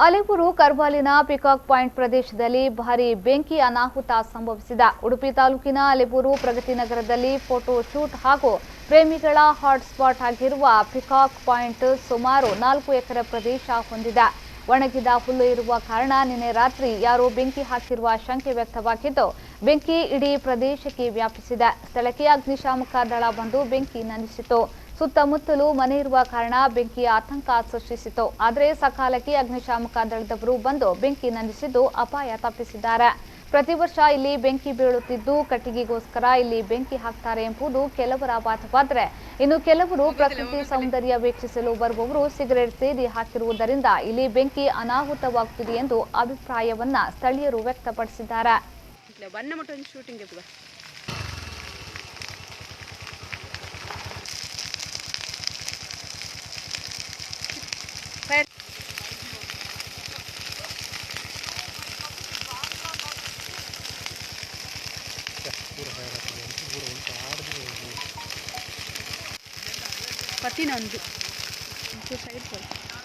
ಅಲೆಪುರು ಕರ್ವಾಲಿನ peacock point ಪ್ರದೇಶದಲ್ಲಿ ಭಾರೀ ಬೆಂಕಿ ಅನಾಹುತ ಸಂಭವಿಸಿದೆ. ಉಡುಪಿ ತಾಲೂಕಿನ ಅಲೆಪುರು ಪ್ರಗತಿ ನಗರದಲ್ಲಿ ಫೋಟೋ ಶೂಟ್ ಹಾಗೂ ಪ್ರೇಮಿಗಳ ಹಾಟ್ಸ್ಪಾಟ್ ಆಗಿರುವ ಪಿಕಾಕ್ ಪಾಯಿಂಟ್ ಸುಮಾರು 4 ಎಕರೆ ಪ್ರದೇಶ ಹೊಂದಿದೆ. ಒಣಗಿದ ಹುಲ್ಲು ಇರುವ ಕಾರಣ ನಿನ್ನೆ ರಾತ್ರಿ ಯಾರೋ ಬೆಂಕಿ ಹಾಕಿರುವ ಶಂಕೆ ವ್ಯಕ್ತವಾಗಿದ್ದು, ಬೆಂಕಿ ಇಡೀ ಪ್ರದೇಶಕ್ಕೆ ವ್ಯಾಪಿಸಿದೆ. ಸ್ಥಳಕ್ಕೆ ಅಗ್ನಿಶಾಮಕ ದಳ ಬಂದು ಬೆಂಕಿ ನಂದಿಸಿತು. ಸುತ್ತಮುತ್ತಲೂ ಮನೆ ಇರುವ ಕಾರಣ ಬೆಂಕಿಯ ಆತಂಕ ಸೃಷ್ಟಿಸಿತು. ಆದರೆ ಸಕಾಲಕ್ಕೆ ಅಗ್ನಿಶಾಮಕ ದಳದವರು ಬಂದು ಬೆಂಕಿ ನಂದಿಸಿದ್ದು ಅಪಾಯ ತಪ್ಪಿಸಿದ್ದಾರೆ. ಪ್ರತಿ ವರ್ಷ ಇಲ್ಲಿ ಬೆಂಕಿ ಬೀಳುತ್ತಿದ್ದು ಕಟ್ಟಿಗೆಗೋಸ್ಕರ ಇಲ್ಲಿ ಬೆಂಕಿ ಹಾಕ್ತಾರೆ ಎಂಬುದು ಕೆಲವರ ವಾದವಾದರೆ, ಇನ್ನು ಕೆಲವರು ಪ್ರಕೃತಿ ಸೌಂದರ್ಯ ವೀಕ್ಷಿಸಲು ಬರುವವರು ಸಿಗರೆಟ್ ಸೇದಿ ಹಾಕಿರುವುದರಿಂದ ಇಲ್ಲಿ ಬೆಂಕಿ ಅನಾಹುತವಾಗುತ್ತಿದೆ ಎಂದು ಅಭಿಪ್ರಾಯವನ್ನ ಸ್ಥಳೀಯರು ವ್ಯಕ್ತಪಡಿಸಿದ್ದಾರೆ. पति नंदू सैड